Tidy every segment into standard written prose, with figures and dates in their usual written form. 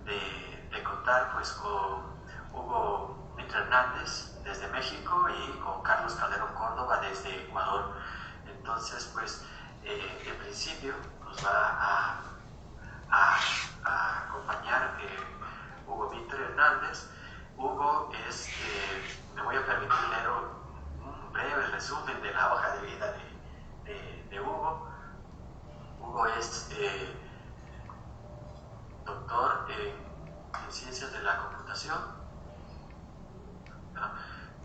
de contar pues con Hugo Mitre Hernández desde México y con Carlos Calderón Córdoba desde Ecuador. Entonces, pues, en principio nos va a acompañar Hugo Mitre Hernández. Hugo es, me voy a permitir leer un breve resumen de la hoja de vida de Hugo. Hugo es doctor en Ciencias de la Computación,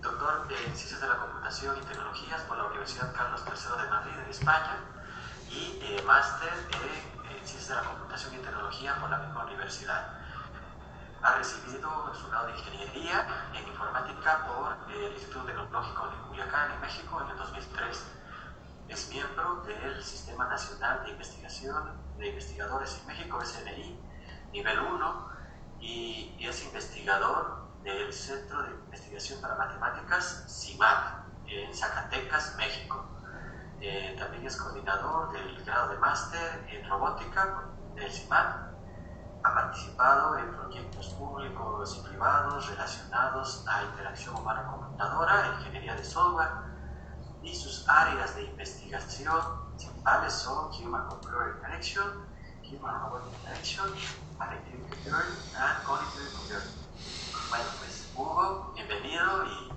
doctor en Ciencias de la Computación y Tecnologías por la Universidad Carlos III de Madrid, en España, y máster en Ciencias de la Computación y Tecnología por la misma universidad. Ha recibido su grado de Ingeniería en Informática por el Instituto Tecnológico de Culiacán, en México, en el 2003. Es miembro del Sistema Nacional de Investigación de Investigadores en México, SNI, nivel 1, y es investigador del Centro de Investigación para Matemáticas, CIMAT, en Zacatecas, México. También es coordinador del grado de máster en robótica del CIMAT. Ha participado en proyectos públicos y privados relacionados a interacción humana-computadora, ingeniería de software, y sus áreas de investigación principales son Human Computer Interaction, Human Robot Interaction, Affective Computing and Cognitive Computing. Bueno, pues Hugo, bienvenido, y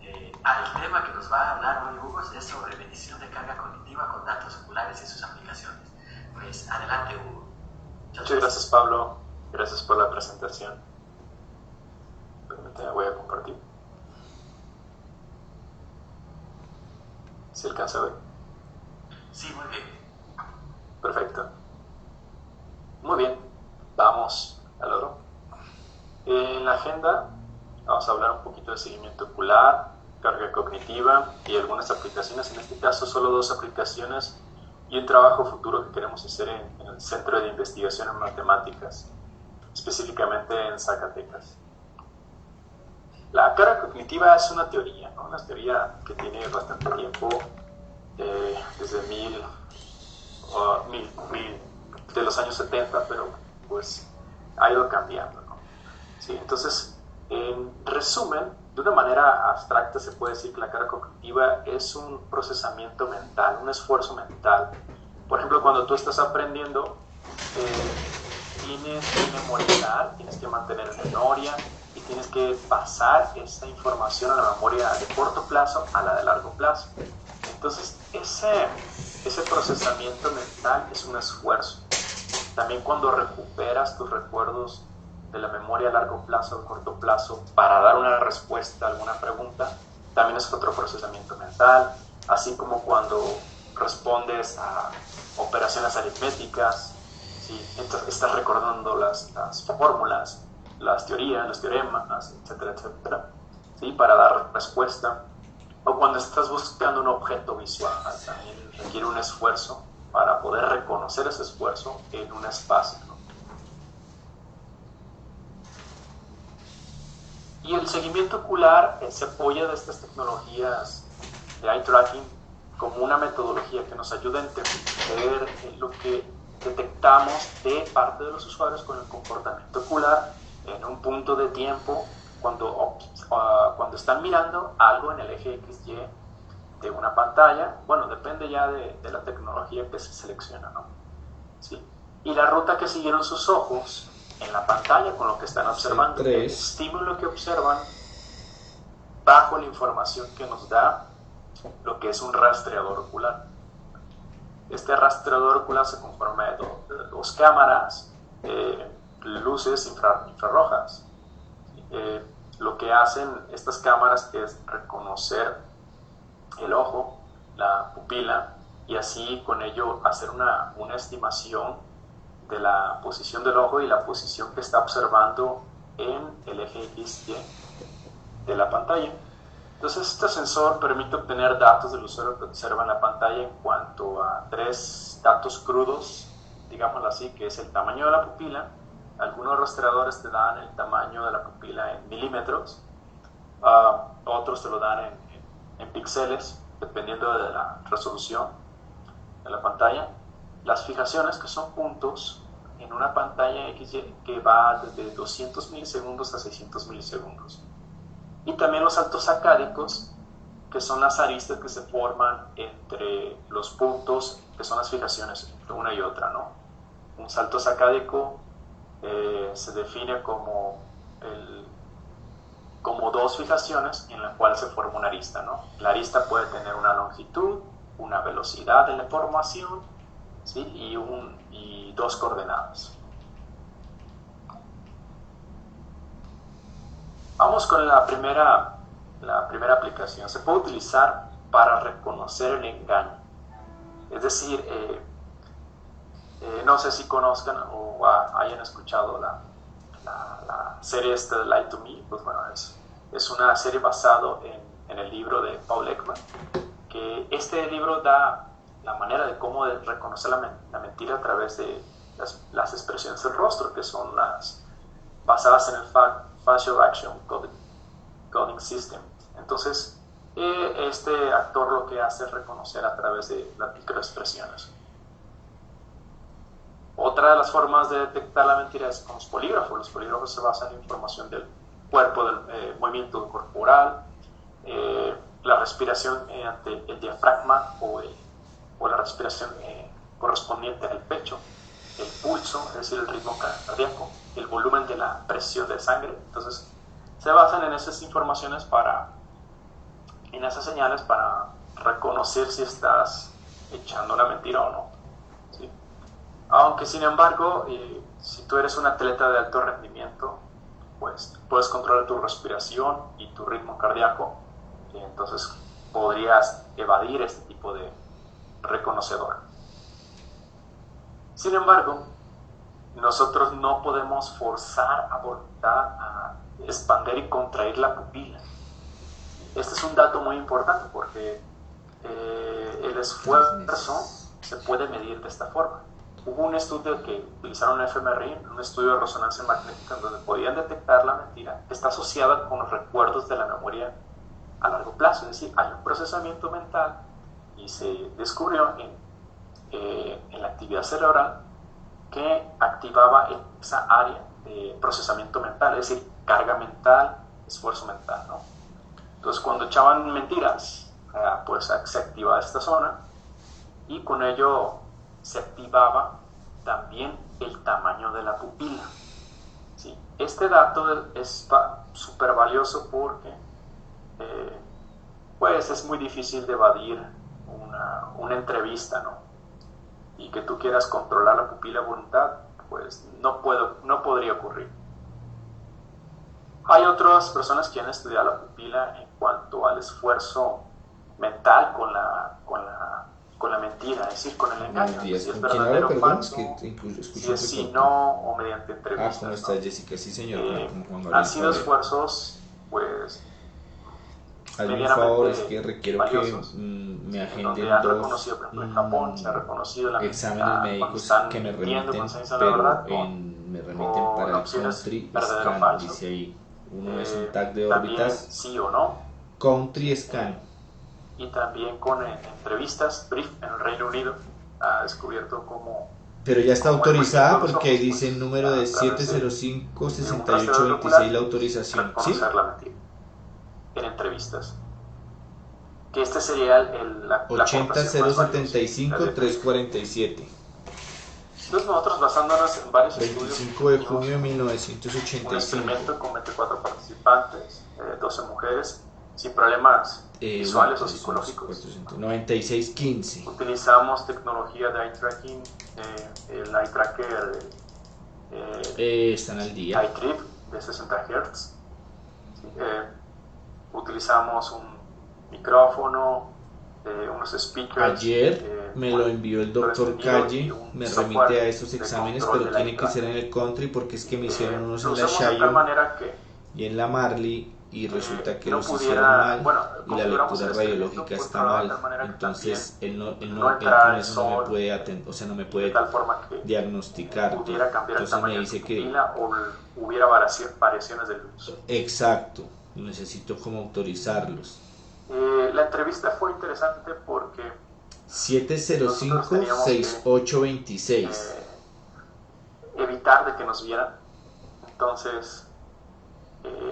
el tema que nos va a hablar hoy Hugo es sobre medición de carga cognitiva con datos oculares y sus aplicaciones. Pues adelante, Hugo. Muchas gracias, Pablo. Gracias por la presentación. Permítame, voy a compartir. ¿Se alcanza a ver? Sí, muy bien. Perfecto. Muy bien, vamos al oro. En la agenda vamos a hablar un poquito de seguimiento ocular, carga cognitiva y algunas aplicaciones. En este caso, solo 2 aplicaciones y un trabajo futuro que queremos hacer en el Centro de Investigación en Matemáticas, específicamente en Zacatecas. La carga cognitiva es una teoría, ¿no? Una teoría que tiene bastante tiempo, desde de los años 70, pero pues ha ido cambiando, ¿no? Sí, entonces, en resumen, de una manera abstracta se puede decir que la carga cognitiva es un procesamiento mental, un esfuerzo mental. Por ejemplo, cuando tú estás aprendiendo, tienes que memorizar, tienes que mantener en memoria y tienes que pasar esa información a la memoria de corto plazo a la de largo plazo. Entonces, ese procesamiento mental es un esfuerzo. También cuando recuperas tus recuerdos de la memoria a largo plazo o corto plazo para dar una respuesta a alguna pregunta, también es otro procesamiento mental, así como cuando respondes a operaciones aritméticas, ¿sí? Entonces estás recordando las fórmulas, las teorías, los teoremas, etcétera, etcétera, ¿sí? Para dar respuesta. O cuando estás buscando un objeto visual, también requiere un esfuerzo para poder reconocer ese esfuerzo en un espacio, ¿no? Y el seguimiento ocular se apoya de estas tecnologías de eye tracking como una metodología que nos ayuda a entender lo que detectamos de parte de los usuarios con el comportamiento ocular en un punto de tiempo cuando están mirando algo en el eje XY de una pantalla. Bueno, depende ya de la tecnología que se selecciona, ¿no? ¿Sí? Y la ruta que siguieron sus ojos en la pantalla con lo que están observando, el estímulo que observan bajo la información que nos da lo que es un rastreador ocular. Este rastreador ocular se conforma de dos cámaras, luces infrarrojas. Lo que hacen estas cámaras es reconocer el ojo, la pupila, y así con ello hacer una estimación de la posición del ojo y la posición que está observando en el eje XY de la pantalla. Entonces, este sensor permite obtener datos del usuario que observa en la pantalla en cuanto a 3 datos crudos, digámoslo así, que es el tamaño de la pupila. Algunos rastreadores te dan el tamaño de la pupila en milímetros, otros te lo dan en píxeles, dependiendo de la resolución de la pantalla. Las fijaciones, que son puntos en una pantalla XY que va desde 200 milisegundos a 600 milisegundos. Y también los saltos sacádicos, que son las aristas que se forman entre los puntos, que son las fijaciones entre una y otra, ¿no? Un salto sacádico se define como dos fijaciones en las cuales se forma una arista, ¿no? La arista puede tener una longitud, una velocidad de la formación, ¿sí? y dos coordenadas. Vamos con la primera aplicación. Se puede utilizar para reconocer el engaño. Es decir, no sé si conozcan o hayan escuchado la serie esta de Lie to Me. Pues bueno, es una serie basada en el libro de Paul Ekman, que este libro da la manera de cómo reconocer la mentira a través de las expresiones del rostro, que son las basadas en el Facial Action Coding System. Entonces, este actor lo que hace es reconocer a través de las microexpresiones. Otra de las formas de detectar la mentira es con los polígrafos. Los polígrafos se basan en información del cuerpo, del movimiento corporal, la respiración ante el diafragma o la respiración correspondiente al pecho, el pulso, es decir, el ritmo cardíaco, el volumen de la presión de sangre. Entonces, se basan en esas informaciones en esas señales para reconocer si estás echando una mentira o no, ¿sí? Aunque, sin embargo, si tú eres un atleta de alto rendimiento, pues puedes controlar tu respiración y tu ritmo cardíaco, y entonces podrías evadir este tipo de reconocedor. Sin embargo, nosotros no podemos forzar a voluntad a expandir y contraer la pupila. Este es un dato muy importante porque el esfuerzo se puede medir de esta forma. Hubo un estudio que utilizaron el fMRI, un estudio de resonancia magnética, en donde podían detectar la mentira. Está asociada con los recuerdos de la memoria a largo plazo, es decir, hay un procesamiento mental y se descubrió en la actividad cerebral que activaba esa área de procesamiento mental, es decir, carga mental, esfuerzo mental, ¿no? Entonces, cuando echaban mentiras, pues se activaba esta zona y con ello se activaba también el tamaño de la pupila, ¿sí? Este dato es súper valioso porque pues es muy difícil de evadir una entrevista, ¿no? Y que tú quieras controlar la pupila a voluntad, pues no podría ocurrir. Hay otras personas que han estudiado la pupila en cuanto al esfuerzo mental con la mentira, es decir, con el engaño, si es verdadero o falso, si es sí, no, o mediante entrevistas. ¿Cómo está, Jessica? Sí, señor. Han sido esfuerzos, pues, hazme un favor, es que requiero valiosos, que me agenden donde han dos reconocido, por ejemplo, en Japón se ha reconocido la exámenes médicos que me remiten, me remiten para el Country Scan, dice ahí. Uno es un tag de órbitas, sí o no, Country Scan. Y también con entrevistas, Brief en el Reino Unido ha descubierto cómo... Pero ya está autorizada porque ahí dice el número de 705-6826 la autorización, ¿sí? La mentira en entrevistas. Que este sería la 80075-347. Entonces nosotros, basándonos en varios 25 de junio de un 1985. experimento con 24 participantes, 12 mujeres, sin problemas visuales o psicológicos. 9615. Utilizamos tecnología de eye tracking, el eye tracker están al día. iTrip de 60 Hz. Utilizamos un micrófono, unos speakers. Ayer me lo envió el doctor Calle, me remite a estos exámenes, pero tiene que ser en el Country porque es que me hicieron unos en la Shayo y en la Marley y resulta que los hicieron mal y la lectura radiológica está mal, entonces él con eso no me puede atender, o sea, no me puede diagnosticar. Entonces me dice que hubiera variaciones de luz. Exacto, necesito como autorizarlos. La entrevista fue interesante porque 705-6826. evitar de que nos vieran. Entonces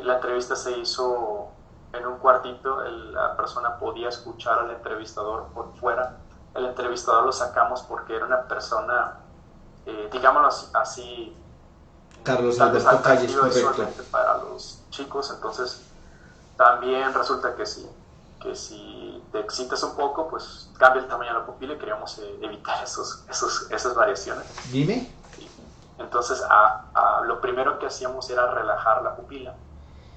la entrevista se hizo en un cuartito, la persona podía escuchar al entrevistador por fuera. El entrevistador lo sacamos porque era una persona, digámoslo así, Carlos Alberto Calle, es correcto, para los chicos. Entonces también resulta que si te excitas un poco, pues cambia el tamaño de la pupila, y queríamos evitar esas variaciones. Dime. Entonces lo primero que hacíamos era relajar la pupila,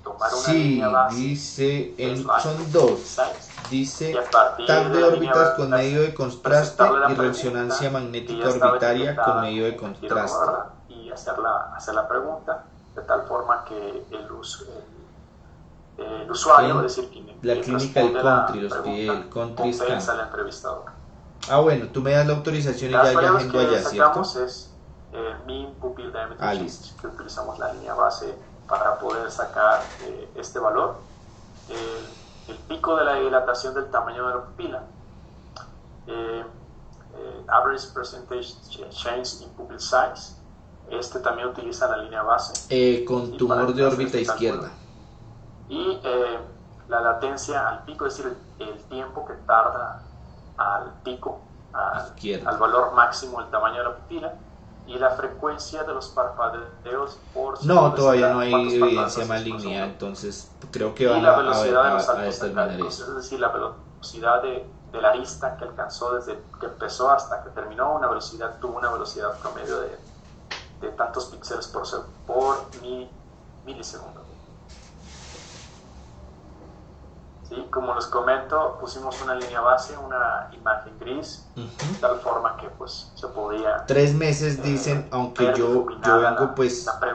tomar una línea base. Dice, son dos. Dice tag de órbitas con medio de contraste y resonancia magnética orbitaria con medio de contraste. Y hacer la pregunta de tal forma que el usuario, es decir, quien la clínica del country, los pide el country scan. Al entrevistador. Bueno, tú me das la autorización y ya agendo allá, ¿cierto? Es mean pupil diameter change, que utilizamos la línea base para poder sacar este valor. El pico de la dilatación del tamaño de la pupila, average percentage change in pupil size, también utiliza la línea base con tumor de órbita izquierda, y la latencia al pico, es decir, el tiempo que tarda al pico, al valor máximo del tamaño de la pupila, y la frecuencia de los parpadeos por todavía no hay evidencia de malignidad, entonces creo que van a determinar eso. Es decir, la velocidad de la arista que alcanzó desde que empezó hasta que terminó, tuvo una velocidad promedio de tantos píxeles por milisegundo. ¿Sí? Como les comento, pusimos una línea base, una imagen gris, de tal forma que pues se podía... 3 meses dicen, aunque yo vengo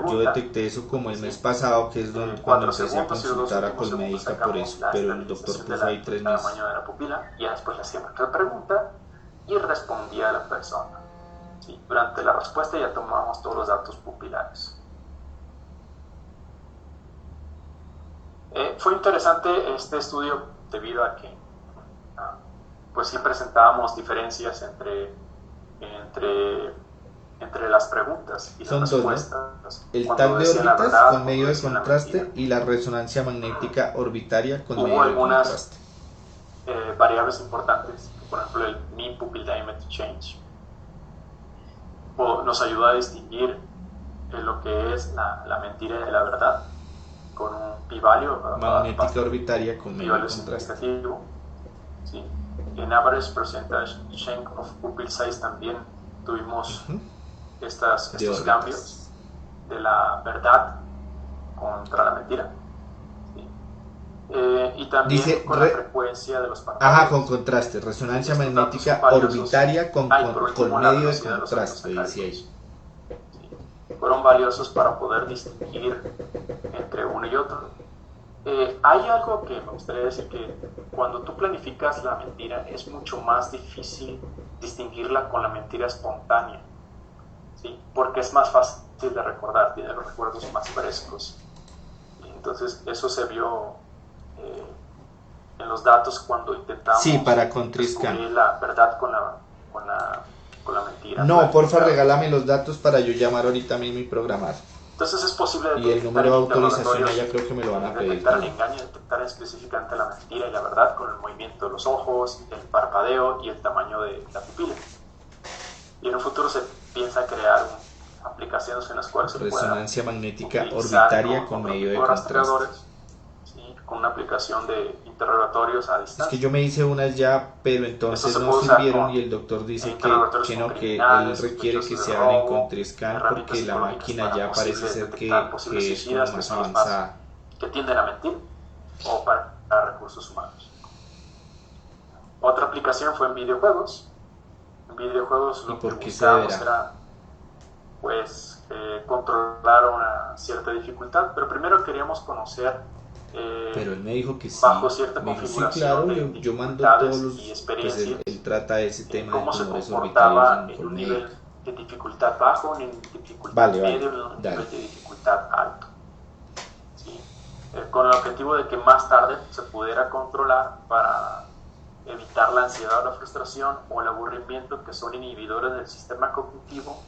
yo detecté eso como el mes pasado, que es cuando empecé a consultar a Colmédica por eso, pero el doctor puso ahí 3 meses. Tamaño de la pupila, y después le hacíamos la pregunta y respondía a la persona. ¿Sí? Durante la respuesta ya tomamos todos los datos pupilares. Fue interesante este estudio debido a que pues sí presentábamos diferencias entre las preguntas y las respuestas. ¿no? El tag de órbitas con medio de contraste y la resonancia magnética orbitaria con medio de contraste. Hubo algunas variables importantes, por ejemplo el mean pupil diameter change nos ayuda a distinguir lo que es la mentira de la verdad, con un p-value magnética orbitaria con medio de contraste. ¿Sí? En average percentage change of pupil size también tuvimos estos cambios de la verdad contra la mentira. ¿Sí? Y también dice, con la frecuencia de los parpadeos. Con contraste, resonancia magnética orbitaria con medio de contraste, dice ahí. Fueron valiosos para poder distinguir entre uno y otro. Hay algo que me gustaría decir, que cuando tú planificas la mentira es mucho más difícil distinguirla con la mentira espontánea, ¿sí? Porque es más fácil de recordar, tiene los recuerdos más frescos. Entonces eso se vio en los datos cuando intentamos para descubrir la verdad con la mentira. No, porfa, regálame los datos para yo llamar ahorita mismo y programar. Entonces es posible y el número de autorización ya creo que me lo van a pedir. Detectar el engaño, detectar específicamente la mentira y la verdad con el movimiento de los ojos, el parpadeo y el tamaño de la pupila. Y en un futuro se piensa crear aplicaciones en las cuales se resonancia magnética orbitaria con medio de contraste. ¿Sí? Con una aplicación de interrogatorios a distancia. Es que yo me hice unas ya, pero entonces no sirvieron y el doctor dice que él requiere que se hagan en CountryScan porque la máquina ya parece ser que es como más avanzada. Que tienden a mentir o para recursos humanos. Otra aplicación fue en videojuegos. En videojuegos lo que buscábamos era controlar una cierta dificultad, pero primero queríamos conocer pero él me dijo que sí, bajo cierta configuración, claro, yo mando todos los, y experiencias, pues él trata ese tema cómo de se tumores comportaba orbitales en un nivel de dificultad bajo, en un dificultad medio, en un nivel de dificultad alto. ¿Sí? Con el objetivo de que más tarde se pudiera controlar para evitar la ansiedad o la frustración o el aburrimiento, que son inhibidores del sistema cognitivo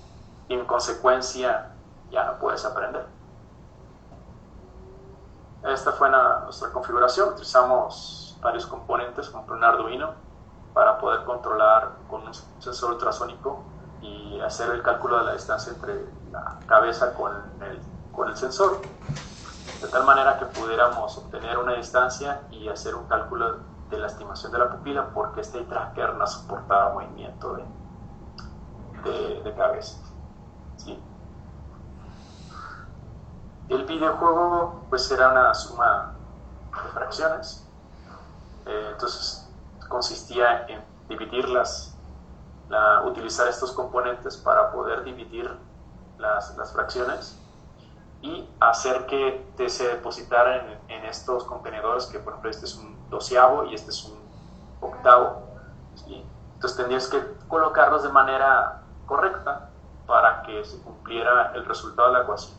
y en consecuencia ya no puedes aprender. Esta fue nuestra configuración. Utilizamos varios componentes como un Arduino para poder controlar con un sensor ultrasónico y hacer el cálculo de la distancia entre la cabeza con el sensor, de tal manera que pudiéramos obtener una distancia y hacer un cálculo de la estimación de la pupila, porque este tracker no soportaba movimiento de cabeza. ¿Sí? El videojuego pues era una suma de fracciones, entonces consistía en dividirlas, utilizar estos componentes para poder dividir las fracciones y hacer que se depositaran en estos contenedores, que por ejemplo este es un 12avo y este es un 8avo, ¿sí? Entonces tendrías que colocarlos de manera correcta para que se cumpliera el resultado de la ecuación.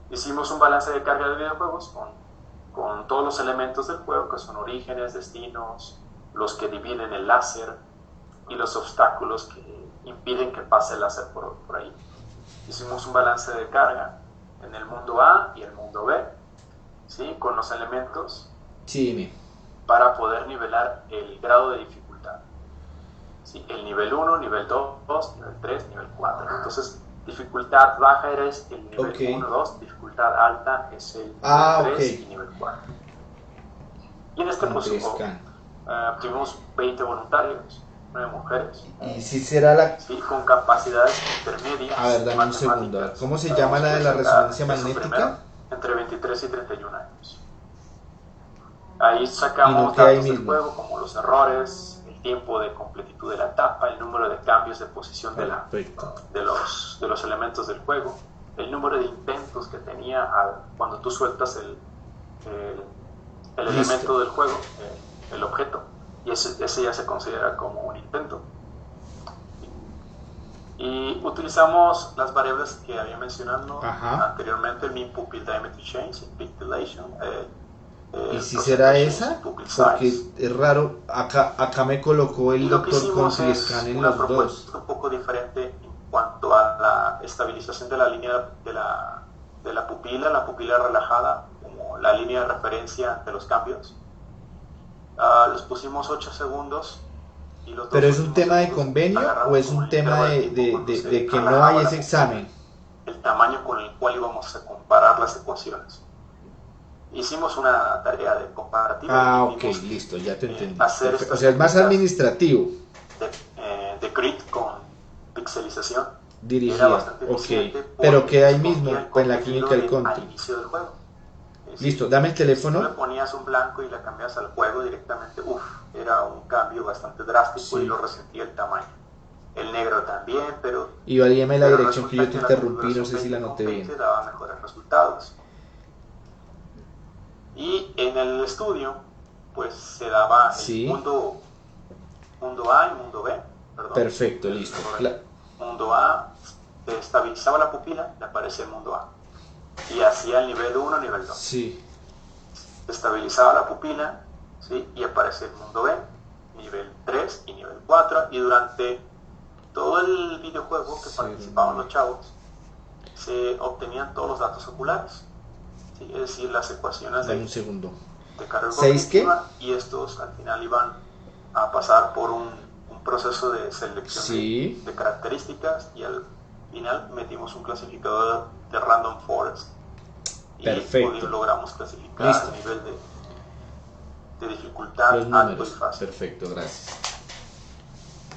Hicimos un balance de carga de videojuegos con todos los elementos del juego, que son orígenes, destinos, los que dividen el láser y los obstáculos que impiden que pase el láser por ahí. Hicimos un balance de carga en el mundo A y el mundo B, ¿sí? Con los elementos, sí, para poder nivelar el grado de dificultad, ¿sí? El nivel 1, nivel 2, nivel 3, nivel 4. Entonces, dificultad baja es el nivel 1, 2, dificultad alta es el nivel 3 y nivel 4. Y en este proceso tuvimos 20 voluntarios, 9 mujeres. ¿Y si será la...? Sí, con capacidades intermedias. A ver, dame un segundo. ¿Cómo se llama la de la resonancia magnética? Entre 23 y 31 años. Ahí sacamos datos del juego, como los errores, el tiempo de completitud de la etapa, el número de cambios de posición de los elementos del juego, el número de intentos que tenía cuando tú sueltas el elemento del juego, el objeto, y ese ya se considera como un intento. Y utilizamos las variables que había mencionado anteriormente, el mean pupil diameter change, el peak dilation. ¿Y si será esa? Porque es raro, acá me colocó el doctor Confiescan en los dos. Un poco diferente en cuanto a la estabilización de la línea de la pupila relajada, como la línea de referencia de los cambios. Les pusimos 8 segundos. Y los ¿pero es un tema de convenio o es un tema de que no hay ese examen? El tamaño con el cual íbamos a comparar las ecuaciones. Hicimos una tarea de comparativa. Ok, listo, ya te entendí. O sea, es más administrativo. De grid con pixelización. Dirigida, ok. Pero queda ahí mismo, en la clínica del country. Al inicio del juego. Listo, dame el teléfono. Si le ponías un blanco y la cambias al juego directamente, era un cambio bastante drástico, y lo resentía el tamaño. El negro también, pero... Y valíame la dirección que yo te interrumpí, no sé si la noté bien. Daba mejores resultados. Y en el estudio, pues se daba el mundo A y mundo B. Perdón. Perfecto, listo. Mundo A estabilizaba la pupila, le aparece el mundo A. Y hacía el nivel 1, nivel 2. Sí. Estabilizaba la pupila, ¿sí? Y aparece el mundo B, nivel 3 y nivel 4. Y durante todo el videojuego que participaban los chavos, se obtenían todos los datos oculares. ¿Sí? Es decir, las ecuaciones un segundo. de carga cognitiva, y estos al final iban a pasar por un proceso de selección de características, y al final metimos un clasificador de random forest y logramos clasificar el nivel de dificultad alto y fácil. Perfecto, gracias.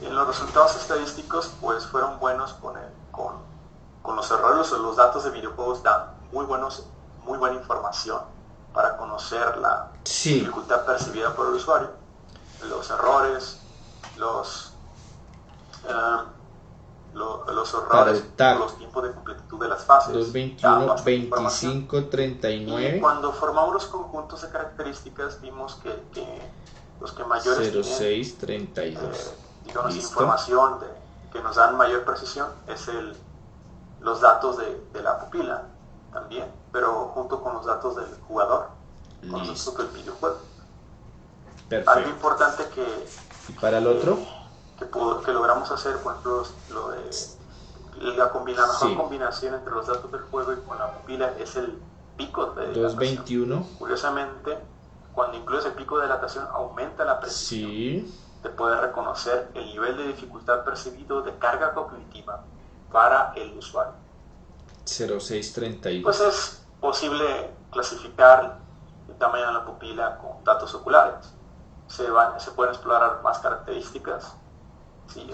En los resultados estadísticos pues fueron buenos con los errores. Los datos de videojuegos dan muy buena información para conocer la dificultad percibida por el usuario, los errores, los errores, los tiempos de completitud de las fases, 221, 25, 39. Y cuando formamos los conjuntos de características vimos que los que mayores 06, 32. Digamos, información que nos dan mayor precisión es los datos de la pupila también, pero junto con los datos del jugador, con los datos del videojuego. Perfecto. Algo importante ¿Y para el otro? que logramos hacer, por ejemplo, la mejor combinación entre los datos del juego y con la pupila es el pico de 221. Curiosamente, cuando incluyes el pico de dilatación, aumenta la precisión. Sí. Te puede reconocer el nivel de dificultad percibido de carga cognitiva para el usuario. 0632. Pues es posible clasificar el tamaño de la pupila con datos oculares. Se pueden explorar más características. ¿Sí?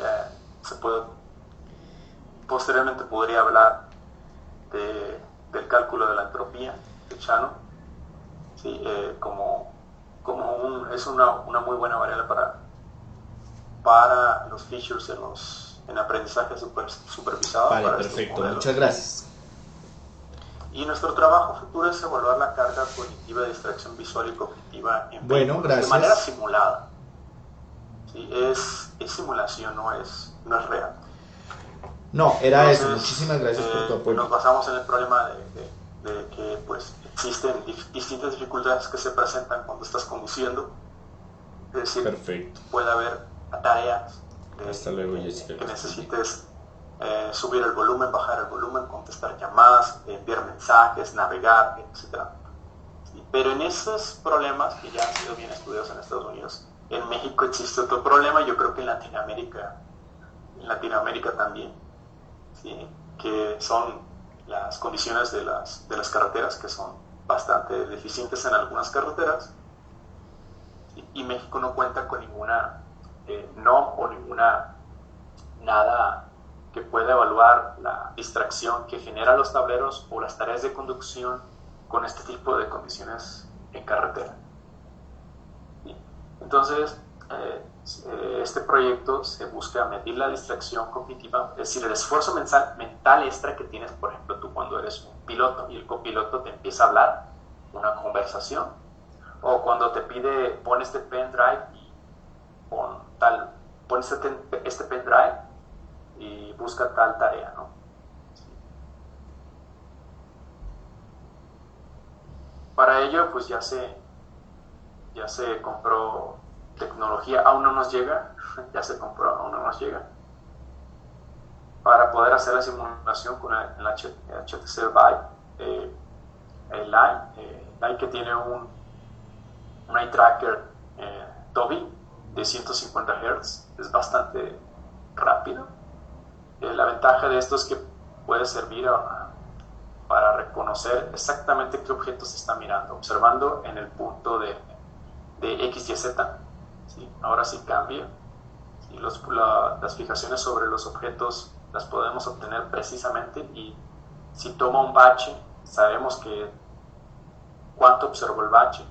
Posteriormente podría hablar del cálculo de la entropía de Shannon. ¿Sí? Es una muy buena variable para los features en aprendizaje supervisado. Vale, perfecto, muchas gracias. Y nuestro trabajo futuro es evaluar la carga cognitiva de distracción visual y cognitiva en gracias. de manera simulada. ¿Sí? Es simulación, no es real. No, era eso. Muchísimas gracias por tu apoyo. Nos basamos en el problema de que pues, existen distintas dificultades que se presentan cuando estás conduciendo. Es decir, perfecto. Puede haber tareas hasta luego, Jessica, que necesites subir el volumen, bajar el volumen, contestar llamadas, enviar mensajes, navegar, etc. ¿Sí? Pero en esos problemas que ya han sido bien estudiados en Estados Unidos, en México existe otro problema, yo creo que en Latinoamérica también, ¿sí? Que son las condiciones de las carreteras, que son bastante deficientes en algunas carreteras, y México no cuenta con ninguna nada que pueda evaluar la distracción que genera los tableros o las tareas de conducción con este tipo de condiciones en carretera. Entonces, este proyecto se busca medir la distracción cognitiva, es decir, el esfuerzo mental extra que tienes, por ejemplo, tú cuando eres un piloto y el copiloto te empieza a hablar una conversación, o cuando te pide pon este pendrive y pon este pendrive y busca tal tarea, ¿no? Para ello, pues ya se compró tecnología, aún no nos llega, para poder hacer la simulación con el HTC Vive, el Line que tiene un eye tracker Dolby de 150 Hz, es bastante rápido. La ventaja de esto es que puede servir para reconocer exactamente qué objeto se está mirando, observando en el punto de X, Y, Z. ¿Sí? Ahora sí cambia. ¿Sí? Las fijaciones sobre los objetos las podemos obtener precisamente, y si toma un bache, sabemos cuánto observó el bache,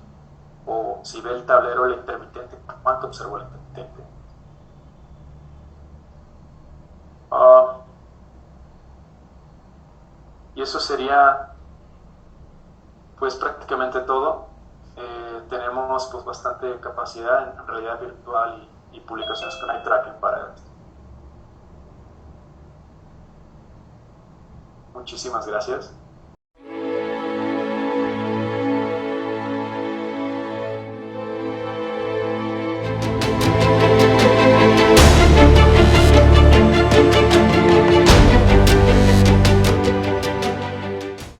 o si ve el tablero el intermitente, cuánto observó el intermitente. Y eso sería pues prácticamente todo. Tenemos pues bastante capacidad en realidad virtual y publicaciones con eye tracking para esto. Muchísimas gracias.